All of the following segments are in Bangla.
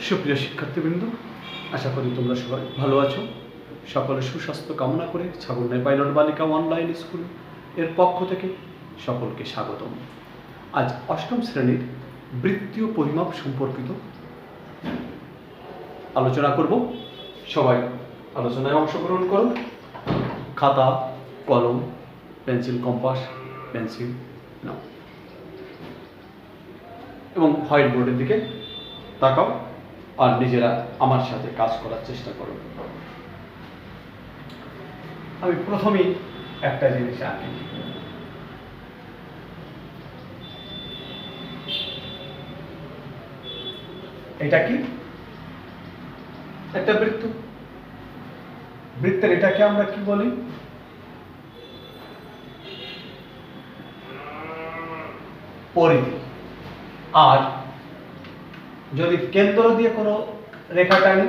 সুপ্রিয় শিক্ষার্থীবৃন্দ, আশা করি তোমরা সবাই ভালো আছো। সকলের সুস্বাস্থ্য কামনা করে ছাগলনাই পাইলট বালিকা অনলাইন স্কুল এর পক্ষ থেকে সকলকে স্বাগতম। আজ অষ্টম শ্রেণীর বৃত্তীয় পরিমাপ সম্পর্কিত আলোচনা করব। সবাই আলোচনায় অংশগ্রহণ করুন। খাতা, কলম, পেন্সিল, কম্পাস, পেন্সিল নাও এবং হোয়াইট বোর্ডের দিকে তাকাও আর নিজেরা আমার সাথে কাজ করার চেষ্টা করো। আমি প্রথমেই একটা জিনিস আঁকি। এটা কি? একটা বৃত্ত। বৃত্তের এটাকে আমরা কি বলি? পরিধি। আর যদি কেন্দ্র দিয়ে কোনো রেখা টানি,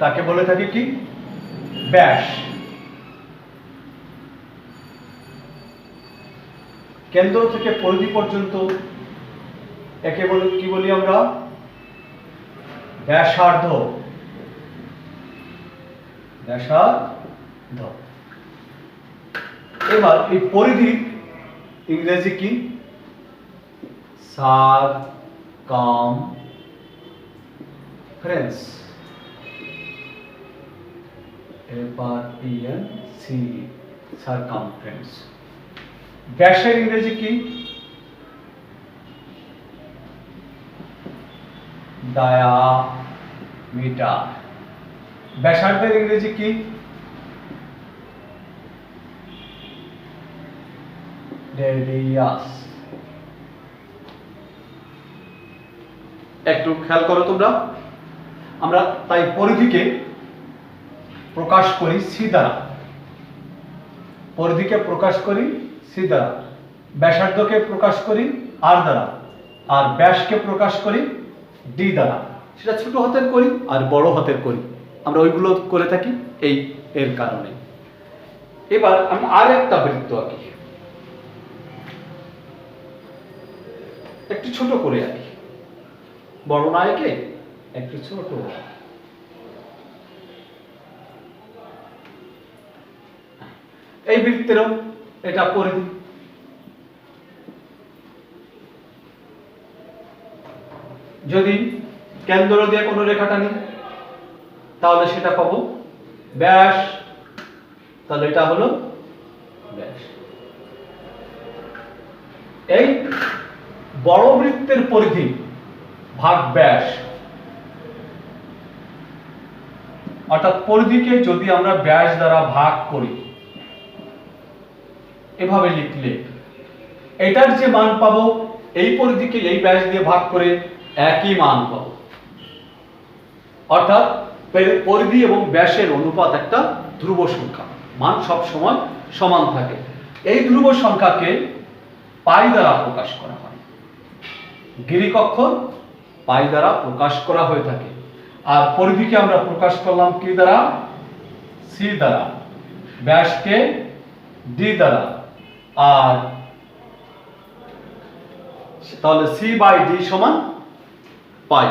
তাকে বলে থাকি কি? ব্যাস। কেন্দ্র থেকে পরিধি পর্যন্ত একে বলে কি বলি আমরা? ব্যাসার্ধ। ব্যাসার্ধ। এবার এই পরিধি ইংরেজি কি? সারকামফারেন্স। সারকামফারেন্স। ব্যাসের ইংরেজি কি? ডায়ামিটার। ব্যাসার্ধের ইংরেজি কি? রেডিয়াস। একটু খেয়াল করো তোমরা। আমরা তাই পরিধিকে প্রকাশ করি সি দ্বারা। পরিধিকে প্রকাশ করি সি দ্বারা, ব্যাসার্ধকে প্রকাশ করি আর দ্বারা, আর ব্যাসকে প্রকাশ করি ডি দ্বারা। সেটা ছোট হাতের করি আর বড় হাতের করি, আমরা ওইগুলো করে থাকি এই এর কারণে। এবার আমি আর একটা বৃত্ত আঁকি, একটু ছোট করে আঁকি, বড় না এঁকে একটু ছোট। এই বৃত্তেরও এটা পরিধি। যদি কেন্দ্র দিয়ে কোনো রেখা টানি তাহলে সেটা পাবো ব্যাস, তাহলে এটা হলো ব্যাস। এই বড় বৃত্তের পরিধি ভাগ ব্যাস, অর্থাৎ পরিধিকে যদি আমরা ব্যাস দ্বারা ভাগ করি, এভাবে লিখলে এটার যে মান পাবো এই পরিধিকে এই ব্যাস দিয়ে ভাগ করে একই মান পাবো। অর্থাৎ পরিধি এবং ব্যাসের অনুপাত একটা ধ্রুব সংখ্যা, মান সব সময় সমান থাকে। এই ধ্রুব সংখ্যাকে পাই দ্বারা প্রকাশ করা হয়। গ্রীক অক্ষর পাই দ্বারা প্রকাশ করা হয়ে থাকে। আর পরিধিকে আমরা প্রকাশ করলাম কি দ্বারা? সি দ্বারা। ব্যাসকে ডি দ্বারা। আর তাহলে সি বাই ডি সমান পাই।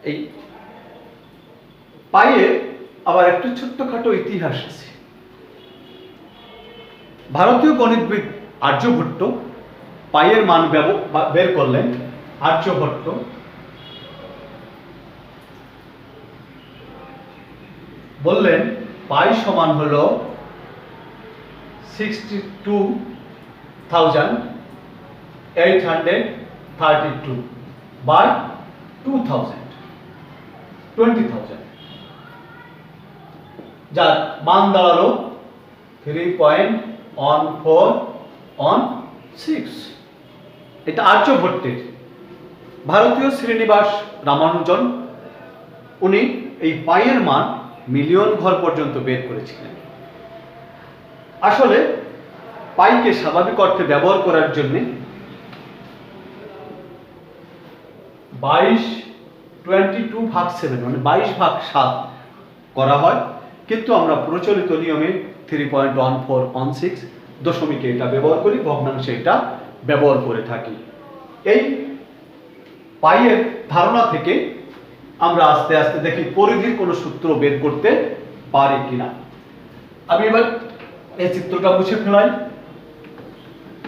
এই পাইয়ের আবার একটু ছোট্টখাটো ইতিহাস আছে। ভারতীয় গণিতবিদ আর্যভট্ট পাইয়ের মান বের করলেন। আর্যভট্ট বললেন পাই সমান হলো 62,832 বাই 20,000, যার মান দাঁড়ালো 3.1416। এটা আর্যভট্টের। ভারতীয় শ্রীনিবাস রামানুজন উনি এই পাইয়ের মান মিলিয়ন ঘর পর্যন্ত বের করেছিলেন। আসলে পাইকে স্বাভাবিক অর্থে ব্যবহার করার জন্য 22/7 মানে 22/7 করা হয়, কিন্তু আমরা প্রচলিত নিয়মে 3.1416 দশমিকে এটা ব্যবহার করি, ভগ্নাংশে এটা ব্যবহার করে থাকি। এই পাইয়ের ধারণা থেকে আমরা আস্তে আস্তে দেখি পরিধির কোনো সূত্র বের করতে পারি কিনা। আমি এবার এই চিত্রটা মুছে ফেলাই।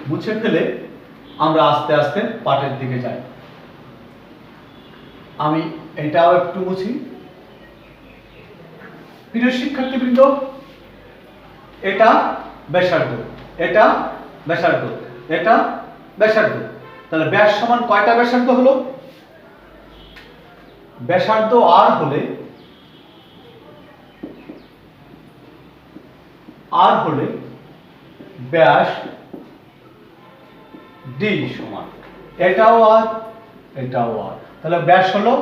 মুছে ফেলে আমরা আস্তে আস্তে পাঠের দিকে যাই। আমি এটাও একটু মুছি। প্রিয় শিক্ষার্থীবৃন্দ, এটা ব্যাসার্ধ, এটা ব্যাসার্ধ, এটা ব্যাসার্ধ। তাহলে ব্যাস সমান কয়টা ব্যাসার্ধ হলো? ব্যাসার্ধ আর হলে ব্যাস ডি সমান এটাও আর এটাও আর। তাহলে ব্যাস হলো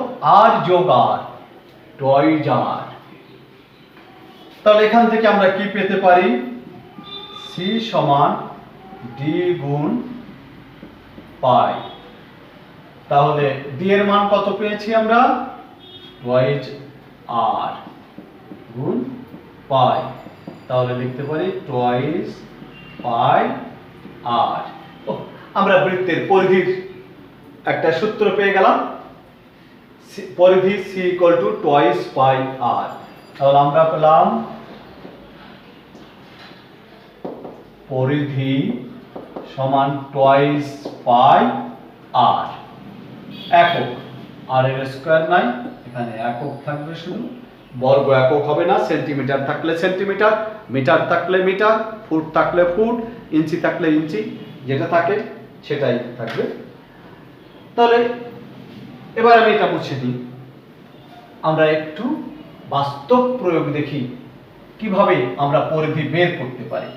আর যোগ আর, টয়েজ আর। তাহলে এখান থেকে আমরা কি পেতে পারি? সি সমান ডি গুণ পাই। তাহলে ডি এর মান কত পেয়েছি আমরা? টয়েজ আর গুণ পাই। তাহলে লিখতে পারি টয়েজ পাই আর। আমরা বৃত্তের পরিধির একটা সূত্র পেয়ে গেলাম। পরিধি সি ইকুয়াল টু টয়েজ পাই আর। তাহলে আমরা পেলাম পরিধি সমান টয়েজ পাই আর। একক, আর এর স্কয়ার নাই, এখানে একক থাকবে শুধু। বর্গ একক হবে না, সেন্টিমিটার থাকলে সেন্টিমিটার, মিটার থাকলে মিটার, ফুট থাকলে ফুট, ইঞ্চি থাকলে ইঞ্চি, যেটা থাকে সেটাই থাকবে। তাহলে এবার আমি এটা মুছে দিই। আমরা একটু বাস্তব প্রয়োগ দেখি কিভাবে আমরা পরিধি বের করতে পারি।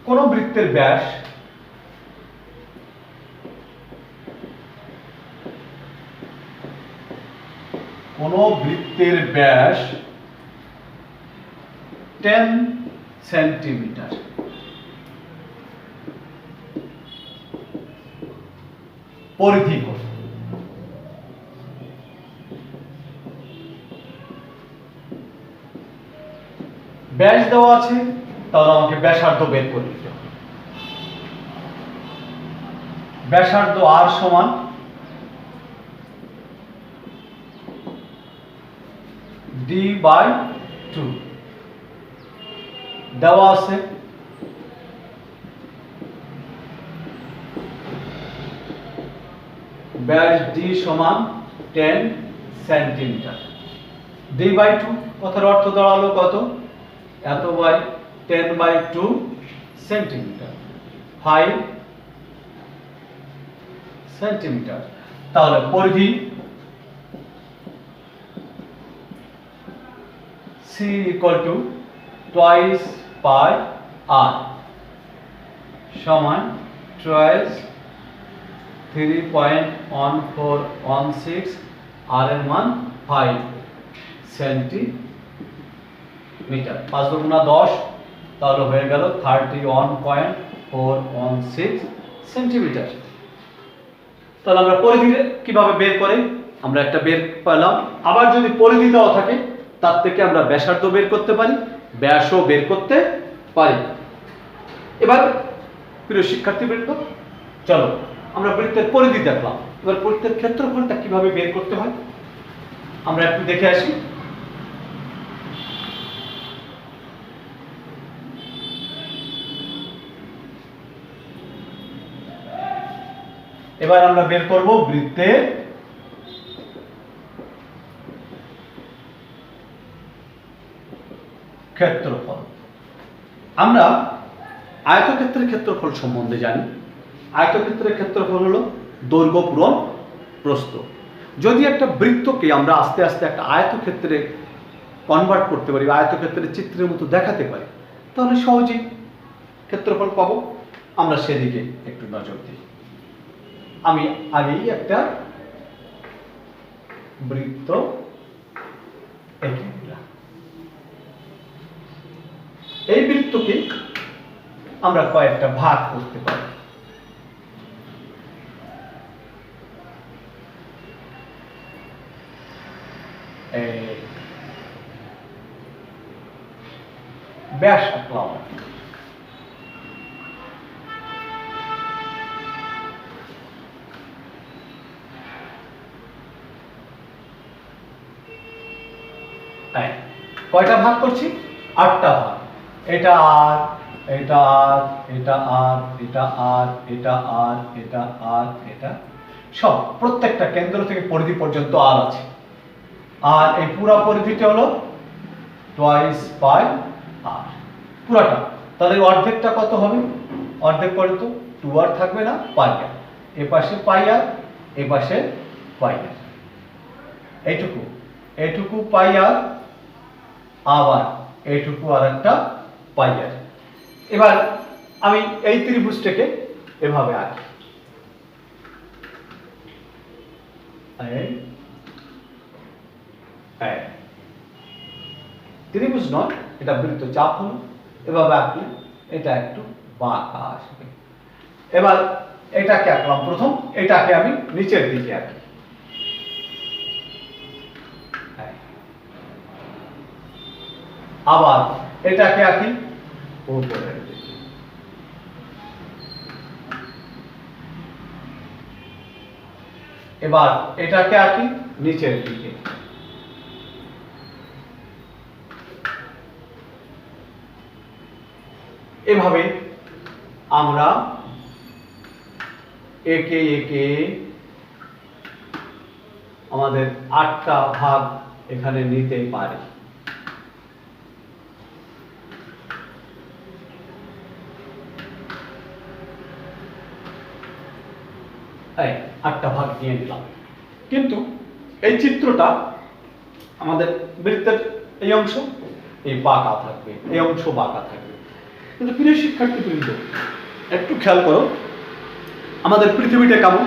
কোন বৃত্তের ব্যাস ব্যাস 10 সেন্টিমিটার। পরিধি কত? ব্যাস দেওয়া আছে, তাহলে আমাকে ব্যাসার্ধ বের করে নিতে হবে। ব্যাসার্ধ আর সমান ডি বাই 2 দেওয়া আছে। ব্যাস ডি সমান 10 সেন্টিমিটার। ডি বাই 2 কথার অর্থ দাঁড়ালো কত? এত বাই 10 বাই 2 সেন্টিমিটার, 5 সেন্টিমিটার। তাহলে পরিধি C equal to twice pi r সমান টয়েস 3.1416, আর এর মান 5 সেন্টিমিটার। 5 গুণা 10, তাহলে হয়ে গেল 31.416 সেন্টিমিটার। তাহলে আমরা পরিধি কিভাবে বের করি? আমরা একটা বের পেলাম। আবার যদি পরিধি দেওয়া থাকে, তার থেকে আমরা ব্যাসার্ধ বের করতে পারি, ব্যাসও বের করতে পারি। এবার প্রিয় শিক্ষার্থীবৃন্দ, চলো আমরা বৃত্তের পরিধি দেখলাম। এবার বৃত্তের ক্ষেত্রফলটা কিভাবে বের করতে হয় আমরা একটু দেখে আসি। এবার আমরা বের করব বৃত্তের ক্ষেত্রফল। আমরা আয়তক্ষেত্রের ক্ষেত্রফল সম্বন্ধে জানি। আয়তক্ষেত্রের ক্ষেত্রফল হলো দৈর্ঘ্য পূরণ প্রস্থ। যদি একটা বৃত্তকে আমরা আস্তে আস্তে একটা আয়তক্ষেত্রে কনভার্ট করতে পারি, আয়তক্ষেত্রের চিত্রের মতো দেখাতে পারি, তাহলে সহজেই ক্ষেত্রফল পাবো। আমরা সেদিকে একটু নজর দিই। আমি আগেই একটা বৃত্ত এঁকে দিলাম। এই বৃত্তকে আমরা কয়েকটা ভাগ করতে পারি। ব্যাস আঁকলাম। কয়টা ভাগ করছি? 8টা ভাগ। এটা আর, এটা আর, এটা আর, এটা আর, এটা আর, এটা আর, এটা সব প্রত্যেকটা কেন্দ্র থেকে পরিধি পর্যন্ত আর আছে। আর এই পুরো পরিধিটা হলো টুয়াইস পাই আর পুরাটা। তাহলে অর্ধেকটা কত হবে? অর্ধেক করে তো 2 আর থাকবে না, পাই আর। এ পাশে পাই আর, এ পাশে পাই আর। এইটুকু, এইটুকু পাই আর, আবার এইটুকু আর একটা পাই আর। এবার আমি এই ত্রিভুজটাকে এভাবে আঁকি। ত্রিভুজ নয়, এটা বৃত্তচাপ হলো। এভাবে আঁকলে এটা একটু বাঁকা আসবে। এবার এটাকে আঁকলাম প্রথম, এটাকে আমি নিচের দিকে আঁকি। আবার এটাকে আঁকি উপরের দিকে। এবার এটাকে আঁকি নিচের দিকে। এভাবে আমরা একে একে আমাদের 8টা ভাগ এখানে নিতে পারি। এই 8টা ভাগ নিয়ে নিলাম। কিন্তু এই চিত্রটা আমাদের বৃত্তের এই অংশ এই বাঁকা থাকবে, এই অংশ বাঁকা থাকবে। কিন্তু প্রিয় শিক্ষার্থীবৃন্দ, একটু খেয়াল করো, আমাদের পৃথিবীটা কেমন?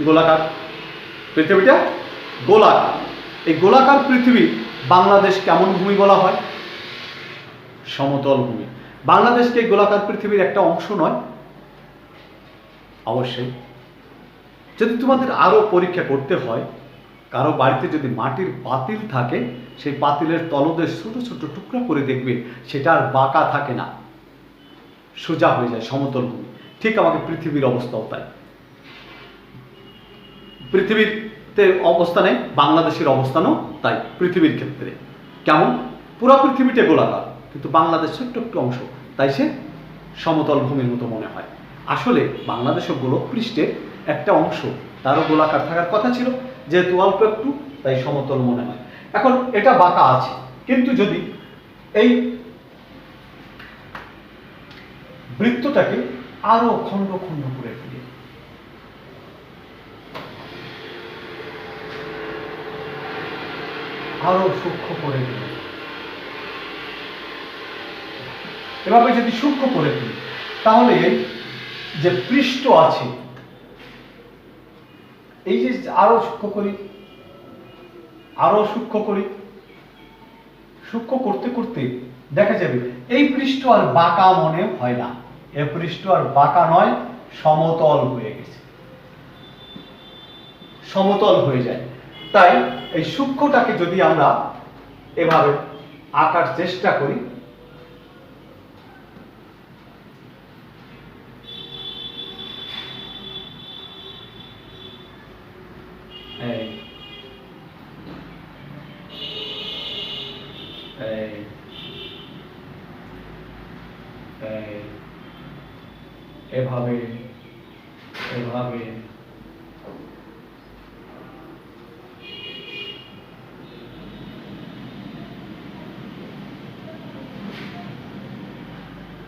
গোলাকার। পৃথিবীটা গোলাকার। এই গোলাকার পৃথিবী বাংলাদেশ কেমন ভূমি বলা হয়? সমতল ভূমি। বাংলাদেশকে গোলাকার পৃথিবীর একটা অংশ নয়? অবশ্যই। যদি তোমাদের আরো পরীক্ষা করতে হয়, কারো বাড়িতে যদি মাটির পাতিল থাকে, সেই পাতিলের তলদেশ ছোট ছোট টুকরা করে দেখবে সেটা আর বাঁকা থাকে না, সোজা হয়ে যায়, সমতল ভূমি। ঠিক আমাদের পৃথিবীর অবস্থাও তাই। পৃথিবীতে অবস্থানে বাংলাদেশের অবস্থানও তাই। পৃথিবীর ক্ষেত্রে কেমন? পুরো পৃথিবীটা গোলাকার, কিন্তু বাংলাদেশ ছোট্ট একটু অংশ, তাই সে সমতল ভূমির মতো মনে হয়। আসলে বাংলাদেশের গোলক পৃষ্ঠের একটা অংশ, তারও গোলাকার থাকার কথা ছিল, যেহেতু অল্প একটু তাই সমতল মনে হয়। এখন এটা বাঁকা আছে, কিন্তু যদি এই বৃত্তটাকে আরো খণ্ড খণ্ড করে ফেলি, আরো সূক্ষ্ম করে ফেলি, এভাবে যদি সূক্ষ্ম করে ফেলি, তাহলে যে পৃষ্ঠ আছে, এই যে আরো সূক্ষ্ম করি, আরো সূক্ষ্ম করি, সূক্ষ্ম করতে করতে দেখা যাবে এই পৃষ্ঠ আর বাঁকা মনে হয় না। এই পৃষ্ঠ আর বাঁকা নয়, সমতল হয়ে গেছে, সমতল হয়ে যায়। তাই এই সূক্ষ্মটাকে যদি আমরা এভাবে আঁকার চেষ্টা করি, এভাবে এভাবে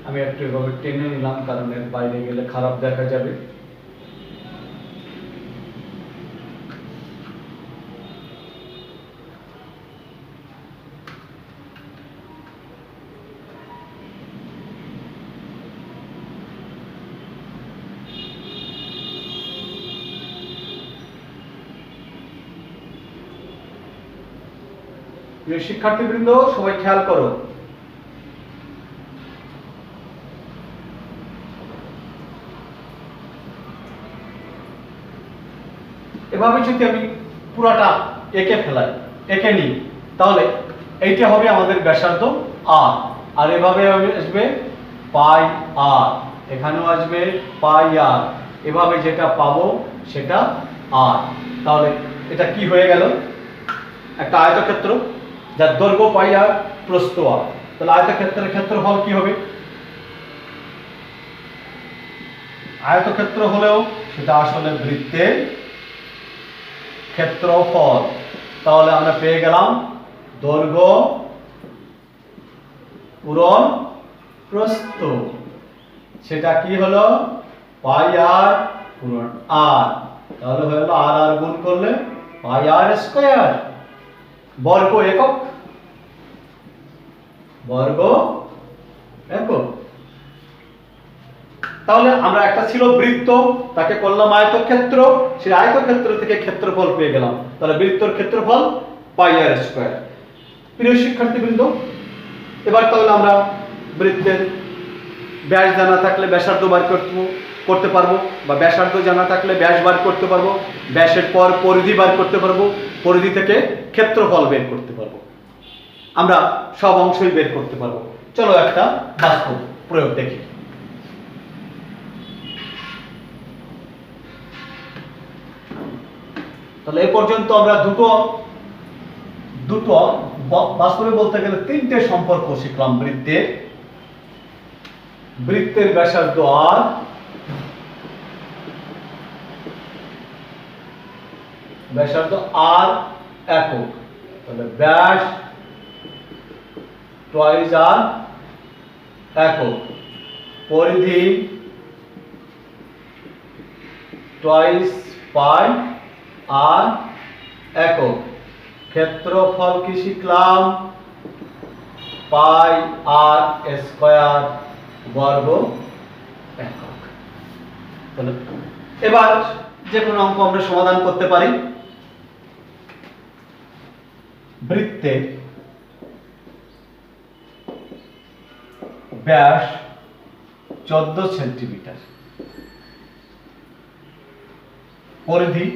আমি একটু এভাবে টেনে নিলাম, কারণ এর বাইরে গেলে খারাপ দেখা যাবে। শিক্ষার্থীবৃন্দ, সবাই খেয়াল করো, এভাবে যদি আমি পুরাটা এঁকে ফেলাই, এঁকে নিই, তাহলে এইটা হবে আমাদের ব্যাসার্ধ আর আর এভাবে আসবে পাই আর, এখানেও আসবে পাই আর, এভাবে যেটা পাবো সেটা আর। তাহলে এটা কি হয়ে গেল? একটা আয়তক্ষেত্র যার দৈর্ঘ্য পাই আর প্রস্থ আর। তাহলে আয়তক্ষেত্রের ক্ষেত্রফল কি হবে? আয়তক্ষেত্র হলেও সেটা আসলে বৃত্তের ক্ষেত্রফল। তাহলে আমরা পেয়ে গেলাম দৈর্ঘ্য পূরণ প্রস্থ, সেটা কি হলো? পাই আর পূরণ আর। তাহলে হয়ে গেল আর আর গুণ করলে পাই আর স্কয়ার। বর্গ একক, বর্গ একক। তাহলে আমরা একটা ছিল বৃত্ত, তাকে করলাম আয়তক্ষেত্র, সেই আয়তক্ষেত্র থেকে ক্ষেত্রফল পেয়ে গেলাম। তাহলে বৃত্তর ক্ষেত্রফল পাই আর স্কয়ার। প্রিয় শিক্ষার্থীবৃন্দ, এবার তাহলে আমরা বৃত্তের ব্যাস জানা থাকলে ব্যাসার্ধ বার করতে পারবো, বা ব্যাসার্ধ জানা থাকলে ব্যাস বার করতে পারবো, ব্যাসের পর পরিধি বার করতে পারবো, পরিধি থেকে ক্ষেত্রফল বের করতে পারবো, আমরা সব অংশই বের করতে পারবো। চলো একটা বাস্তব প্রয়োগ দেখি। তাহলে এ পর্যন্ত আমরা দুটো বাস্তবে বলতে গেলে তিনটে সম্পর্ক শিখলাম বৃত্তের। বৃত্তের ব্যাসার্ধ আর, ব্যাসার্ধ আর একক, তাহলে ব্যাস টয়েস আর একক, পরিধি টয়েস পাই আর একক, ক্ষেত্রফল কি শিখলাম? পাই আর স্কয়ার বর্গ একক। তাহলে এবার যে কোনো অঙ্ক আমরা সমাধান করতে পারি। বৃত্তে ব্যাস 14 সেন্টিমিটার, পরিধি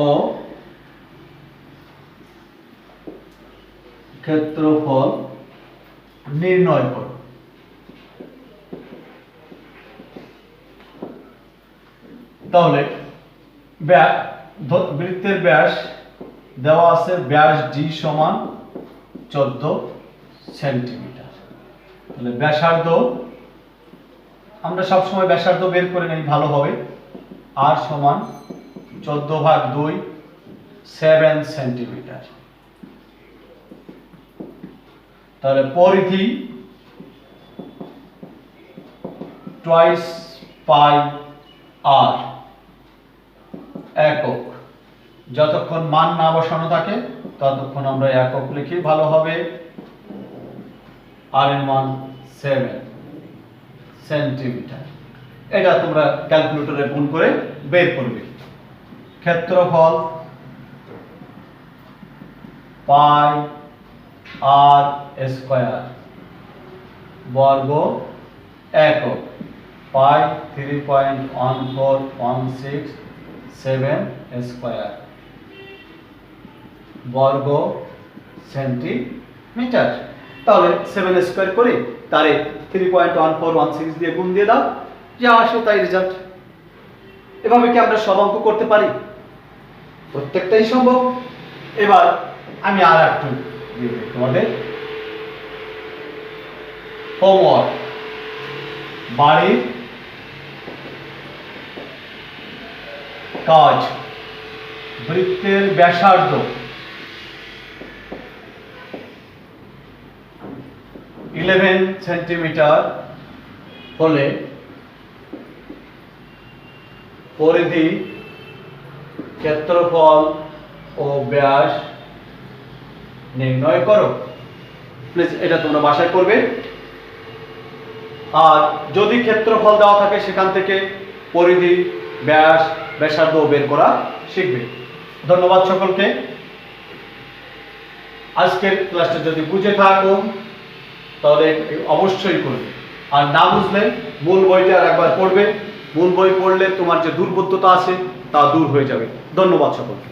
ও ক্ষেত্রফল নির্ণয় করো। তাহলে বৃত্তের ব্যাস দেওয়া আছে, ব্যাস ডি সমান 14 সেন্টিমিটার। তাহলে ব্যাসার্ধ আমরা সবসময় ব্যাসার্ধ বের করে নেই ভালো হবে। আর সমান 14/2 7 সেন্টিমিটার। তাহলে পরিধি টয়েস পাই আর একক, যতক্ষণ মান না বসানো থাকে ততক্ষণ আমরা একক লিখি ভালো হবে। আর এর মান 7 সেন্টিমিটার। এটা তোমরা ক্যালকুলেটরে গুণ করে বের করবে। ক্ষেত্রফল পাই আর স্কয়ার বর্গ একক, পাই 3.1416 স্কয়ার বর্গ সেন্টিমিটার। তাহলে 7 স্কয়ার করে তারে 3.1416 দিয়ে গুণ দিয়ে দাও, যা আসে তাই রেজাল্ট। এভাবে কি আমরা সব অঙ্ক করতে পারি? প্রত্যেকটাই সম্ভব। এবার আমি আর একটু তোমাদের হোমওয়ার্ক, বাড়ির কাজ। বৃত্তের ব্যাসার্ধ 11 সেন্টিমিটার হলে পরিধি, ক্ষেত্রফল ও ব্যাস নির্ণয় করো। প্লিজ এটা তোমরা বাসায় করবে। আর যদি ক্ষেত্রফল দেওয়া থাকে সেখান থেকে পরিধি, ব্যাস, ব্যাসার্ধ বের করা শিখবে। ধন্যবাদ সকলকে। আজকের ক্লাসটা যদি বুঝে থাকো তাহলে অবশ্যই করবে, আর না বুঝলে মূল বইটা আর একবার পড়বে। মূল বই পড়লে তোমার যে দুর্বোধ্যতা আছে তা দূর হয়ে যাবে। ধন্যবাদ সকলকে।